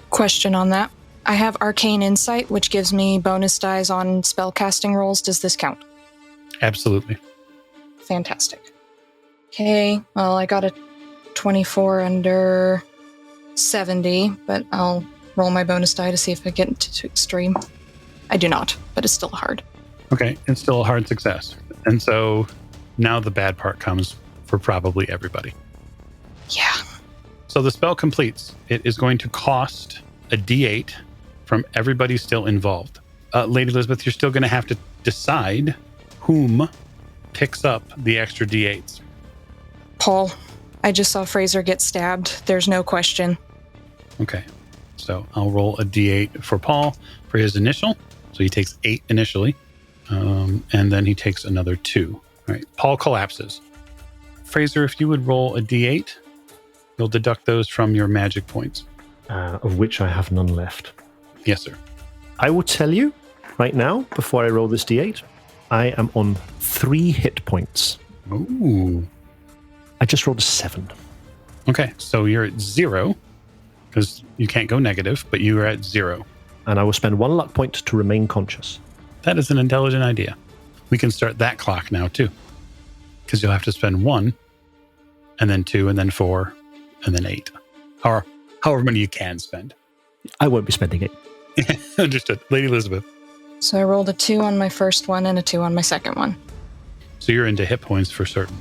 Question on that. I have Arcane Insight, which gives me bonus dice on spell casting rolls. Does this count? Absolutely. Fantastic. Okay, well, I got a 24 under 70, but I'll roll my bonus die to see if I get into extreme. I do not, but it's still hard. Okay, it's still a hard success. And so now the bad part comes for probably everybody. Yeah. So the spell completes. It is going to cost a D8 from everybody still involved. Lady Elisabeth, you're still going to have to decide whom picks up the extra D8s. Paul, I just saw Fraser get stabbed. There's no question. Okay. So I'll roll a D8 for Paul for his initial. So he takes 8 initially. And then he takes another 2. All right. Paul collapses. Fraser, if you would roll a D8, you'll deduct those from your magic points. Of which I have none left. Yes, sir. I will tell you right now, before I roll this D8, I am on 3 hit points. Ooh. I just rolled a 7. Okay, so you're at 0, because you can't go negative, but you are at 0. And I will spend 1 luck point to remain conscious. That is an intelligent idea. We can start that clock now, too. Because you'll have to spend 1, and then 2, and then 4, and then 8. Or however many you can spend. I won't be spending it. Understood. Lady Elisabeth. So I rolled a 2 on my first one and a 2 on my second one. So you're into hit points for certain.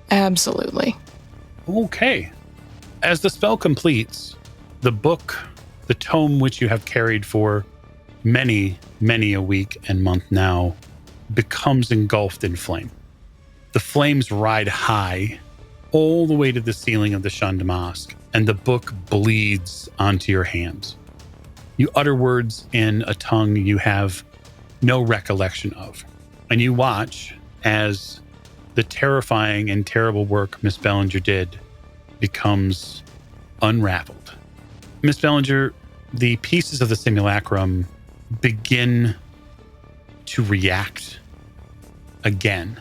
Absolutely. Okay. As the spell completes, the book, the tome which you have carried for many, many a week and month now, becomes engulfed in flame. The flames ride high all the way to the ceiling of the shunned mosque, and the book bleeds onto your hands. You utter words in a tongue you have no recollection of, and you watch as the terrifying and terrible work Miss Bellinger did becomes unraveled. Miss Bellinger, the pieces of the simulacrum begin to react again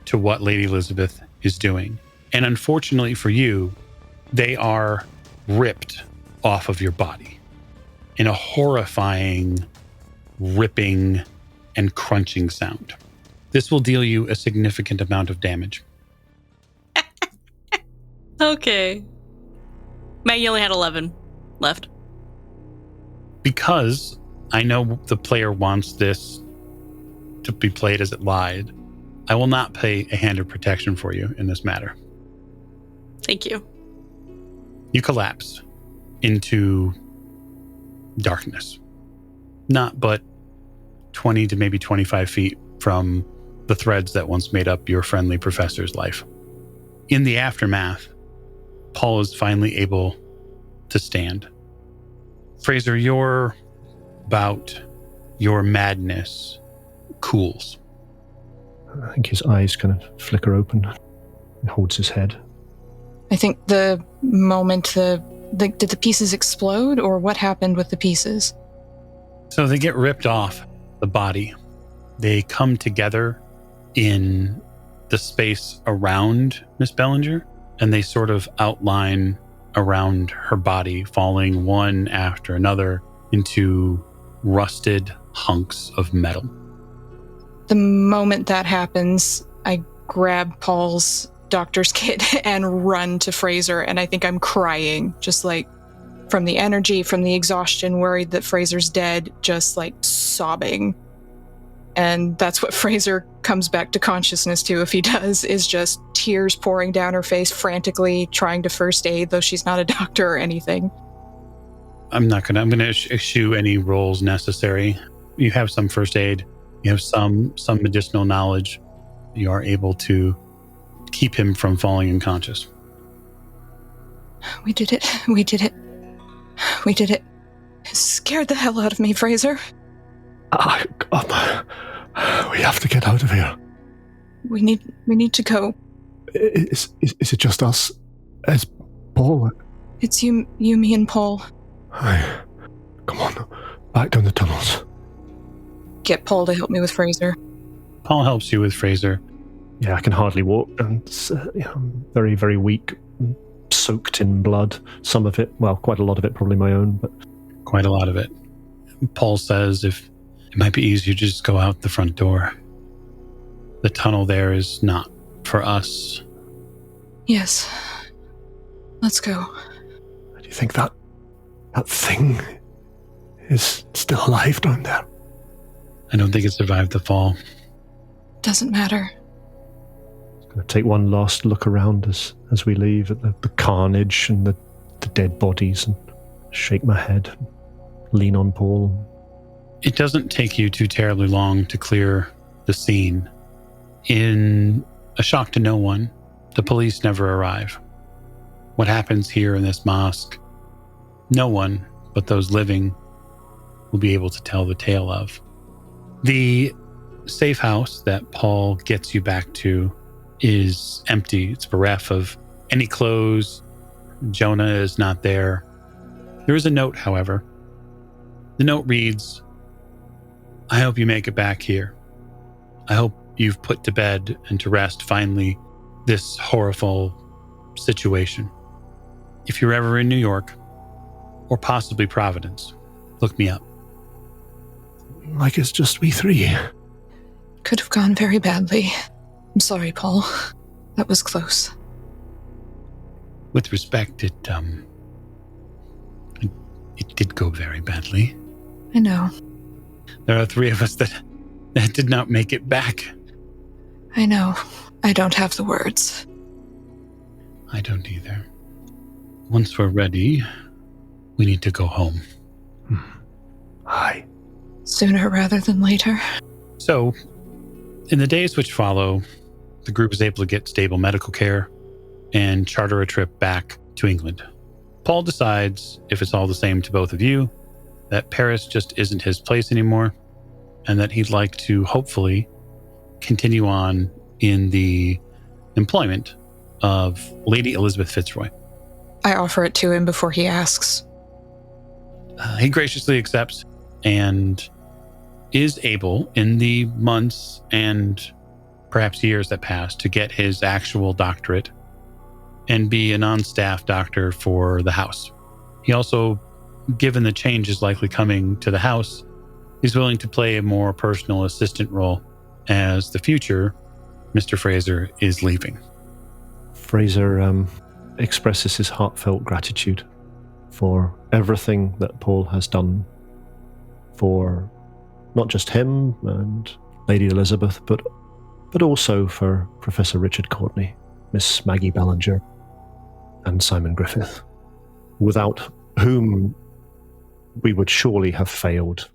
to what Lady Elisabeth is doing. And unfortunately for you, they are ripped off of your body in a horrifying, ripping, and crunching sound. This will deal you a significant amount of damage. Okay. Maggie only had 11 left. Because I know the player wants this to be played as it lied, I will not pay a hand of protection for you in this matter. Thank you. You collapse into darkness. Not but 20 to maybe 25 feet from the threads that once made up your friendly professor's life. In the aftermath, Paul is finally able to stand. Fraser, your bout, your madness cools. I think his eyes kind of flicker open. He holds his head. I think the moment did the pieces explode, or what happened with the pieces? So they get ripped off the body. They come together in the space around Miss Bellinger, and they sort of outline around her body, falling one after another into rusted hunks of metal. The moment that happens, I grab Paul's doctor's kit and run to Fraser, and I think I'm crying, just like from the energy, from the exhaustion, worried that Fraser's dead, just like sobbing. And that's what Fraser comes back to consciousness to, if he does, is just tears pouring down her face, frantically trying to first aid, though she's not a doctor or anything. I'm going to eschew any roles necessary. You have some first aid. You have some medicinal knowledge. You are able to keep him from falling unconscious. We did it. We did it. We did it. It scared the hell out of me, Fraser. We have to get out of here. We need to go. Is it just us? As Paul? It's you, me, and Paul. Aye. Come on, back down the tunnels. Get Paul to help me with Fraser. Paul helps you with Fraser. Yeah, I can hardly walk, and I'm very, very weak, soaked in blood. Some of it, well, quite a lot of it, probably my own, but quite a lot of it. Paul says if it might be easier to just go out the front door. The tunnel there is not for us. Yes. Let's go. Do you think that thing is still alive down there? I don't think it survived the fall. Doesn't matter. Gonna take one last look around as we leave at the carnage and the dead bodies, and shake my head, lean on Paul. It doesn't take you too terribly long to clear the scene. In a shock to no one, the police never arrive. What happens here in this mosque, no one but those living will be able to tell the tale of. The safe house that Paul gets you back to is empty. It's bereft of any clothes. Jonah is not there. There is a note, however. The note reads, "I hope you make it back here. I hope you've put to bed and to rest finally this horrible situation. If you're ever in New York, or possibly Providence, look me up." Like it's just we three. Could have gone very badly. I'm sorry, Paul. That was close. With respect, it did go very badly. I know. There are 3 of us that did not make it back. I know. I don't have the words. I don't either. Once we're ready, we need to go home. Aye. Sooner rather than later. So, in the days which follow, the group is able to get stable medical care and charter a trip back to England. Paul decides, if it's all the same to both of you, that Paris just isn't his place anymore, and that he'd like to hopefully continue on in the employment of Lady Elisabeth Fitzroy. I offer it to him before he asks. He graciously accepts and is able, in the months and perhaps years that pass, to get his actual doctorate and be an on-staff doctor for the house. He also, given the changes likely coming to the house, is willing to play a more personal assistant role as the future Mr. Fraser is leaving. Fraser expresses his heartfelt gratitude for everything that Paul has done for not just him and Lady Elisabeth, but also for Professor Richard Courtney, Miss Maggie Ballinger, and Simon Griffith, without whom we would surely have failed.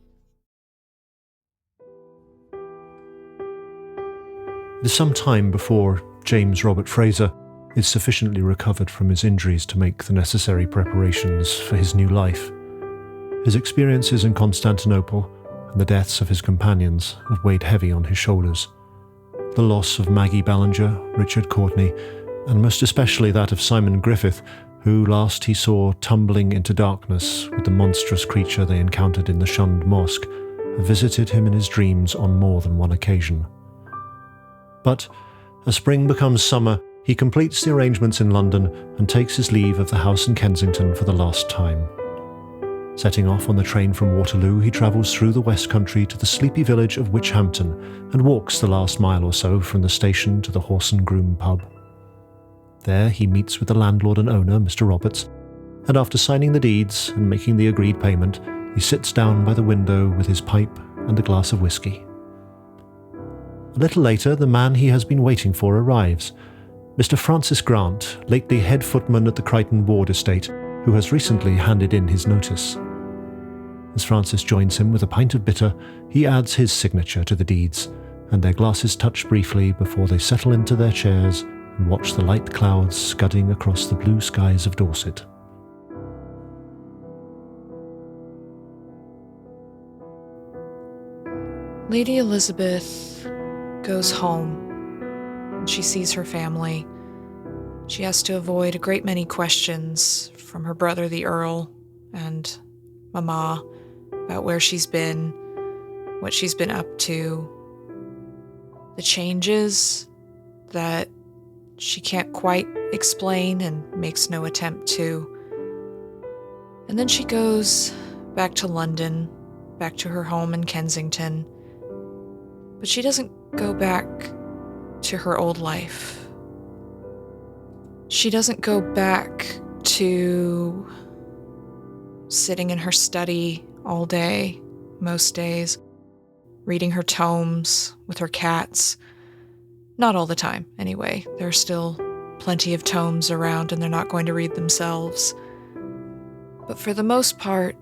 It is some time before James Robert Fraser is sufficiently recovered from his injuries to make the necessary preparations for his new life. His experiences in Constantinople and the deaths of his companions have weighed heavy on his shoulders. The loss of Maggie Ballinger, Richard Courtney, and most especially that of Simon Griffith, who last he saw tumbling into darkness with the monstrous creature they encountered in the shunned mosque, have visited him in his dreams on more than one occasion. But as spring becomes summer, he completes the arrangements in London and takes his leave of the house in Kensington for the last time. Setting off on the train from Waterloo, he travels through the West Country to the sleepy village of Witchhampton and walks the last mile or so from the station to the Horse and Groom pub. There he meets with the landlord and owner, Mr. Roberts, and after signing the deeds and making the agreed payment, he sits down by the window with his pipe and a glass of whiskey. A little later, the man he has been waiting for arrives, Mr. Francis Grant, lately head footman at the Crichton Ward estate, who has recently handed in his notice. As Francis joins him with a pint of bitter, he adds his signature to the deeds, and their glasses touch briefly before they settle into their chairs and watch the light clouds scudding across the blue skies of Dorset. Lady Elisabeth goes home, and she sees her family. She has to avoid a great many questions from her brother, the Earl, and Mama about where she's been, what she's been up to, the changes that she can't quite explain and makes no attempt to. And then she goes back to London, back to her home in Kensington. But she doesn't go back to her old life. She doesn't go back to sitting in her study all day, most days, reading her tomes with her cats. Not all the time, anyway. There are still plenty of tomes around, and they're not going to read themselves. But for the most part,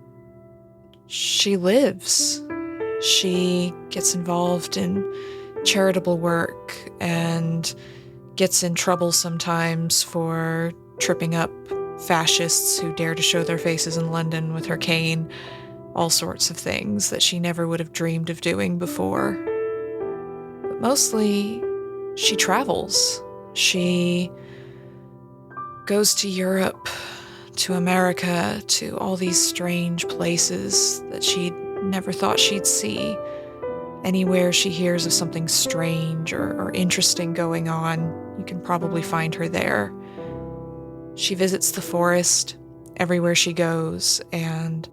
she lives. She gets involved in charitable work and gets in trouble sometimes for tripping up fascists who dare to show their faces in London with her cane, all sorts of things that she never would have dreamed of doing before. But mostly, she travels. She goes to Europe, to America, to all these strange places that she'd never thought she'd see. Anywhere she hears of something strange or interesting going on, you can probably find her there. She visits the forest everywhere she goes and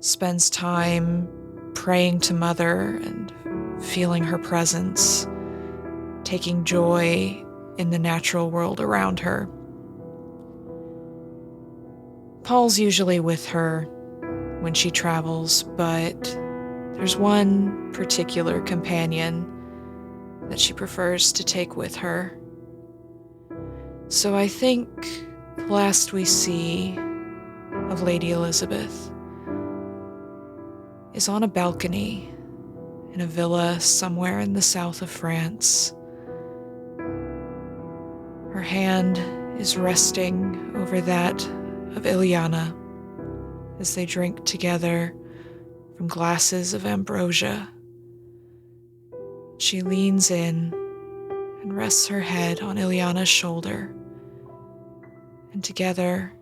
spends time praying to Mother and feeling her presence, taking joy in the natural world around her. Paul's usually with her when she travels, but there's one particular companion that she prefers to take with her. So I think the last we see of Lady Elisabeth is on a balcony in a villa somewhere in the south of France. Her hand is resting over that of Ileana as they drink together from glasses of ambrosia. She leans in and rests her head on Ileana's shoulder, and together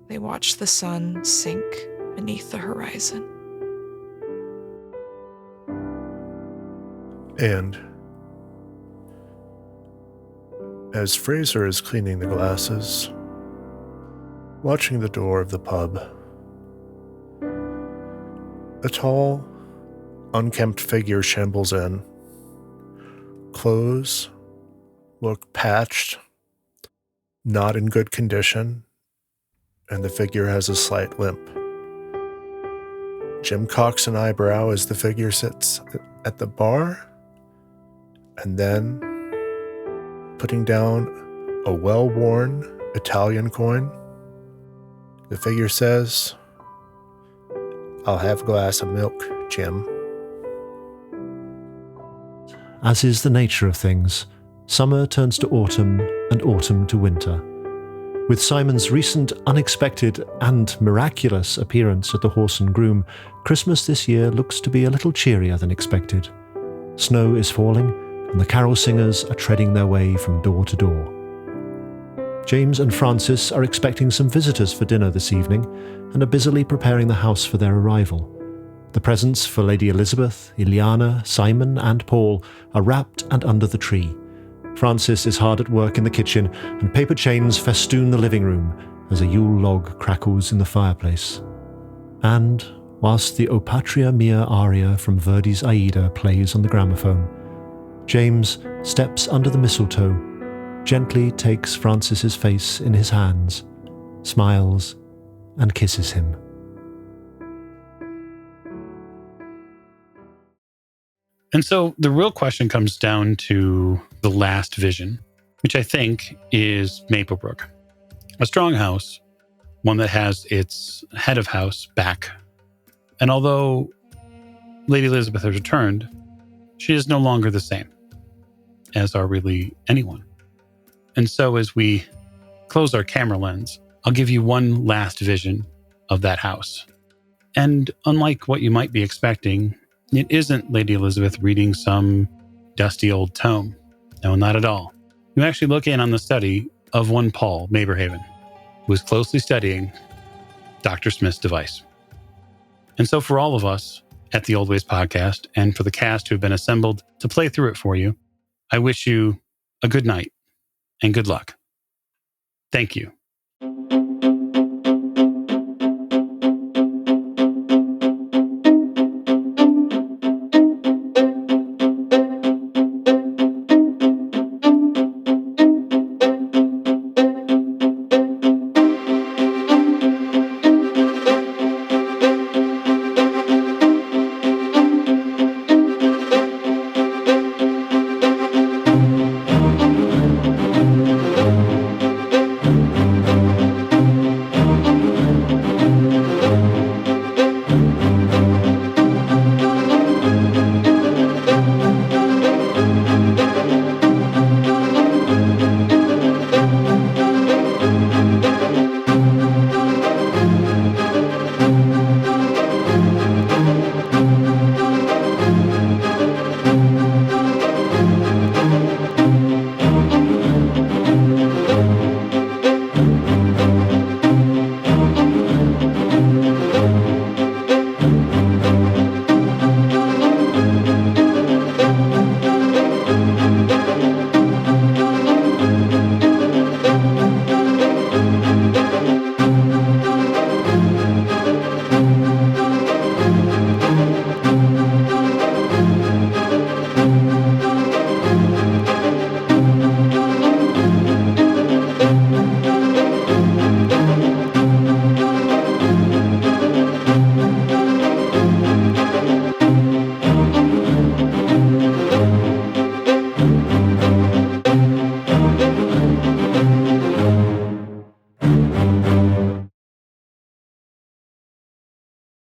they watch the sun sink beneath the horizon. And as Fraser is cleaning the glasses, watching the door of the pub, a tall, unkempt figure shambles in. Clothes look patched, not in good condition, and the figure has a slight limp. Jim cocks an eyebrow as the figure sits at the bar, and then, putting down a well-worn Italian coin, the figure says, "I'll have a glass of milk, Jim." As is the nature of things, summer turns to autumn and autumn to winter. With Simon's recent unexpected and miraculous appearance at the Horse and Groom, Christmas this year looks to be a little cheerier than expected. Snow is falling, and the carol singers are treading their way from door to door. James and Francis are expecting some visitors for dinner this evening and are busily preparing the house for their arrival. The presents for Lady Elisabeth, Ileana, Simon and Paul are wrapped and under the tree. Francis is hard at work in the kitchen, and paper chains festoon the living room as a Yule log crackles in the fireplace. And, whilst the O Patria Mia aria from Verdi's Aida plays on the gramophone, James steps under the mistletoe, gently takes Francis's face in his hands, smiles, and kisses him. And so the real question comes down to the last vision, which I think is Maplebrook. A strong house, one that has its head of house back. And although Lady Elisabeth has returned, she is no longer the same, as are really anyone. And so as we close our camera lens, I'll give you one last vision of that house. And unlike what you might be expecting, it isn't Lady Elisabeth reading some dusty old tome. No, not at all. You actually look in on the study of one Paul Maberhaven, who is closely studying Dr. Smith's device. And so for all of us at the Old Ways podcast, and for the cast who have been assembled to play through it for you, I wish you a good night and good luck. Thank you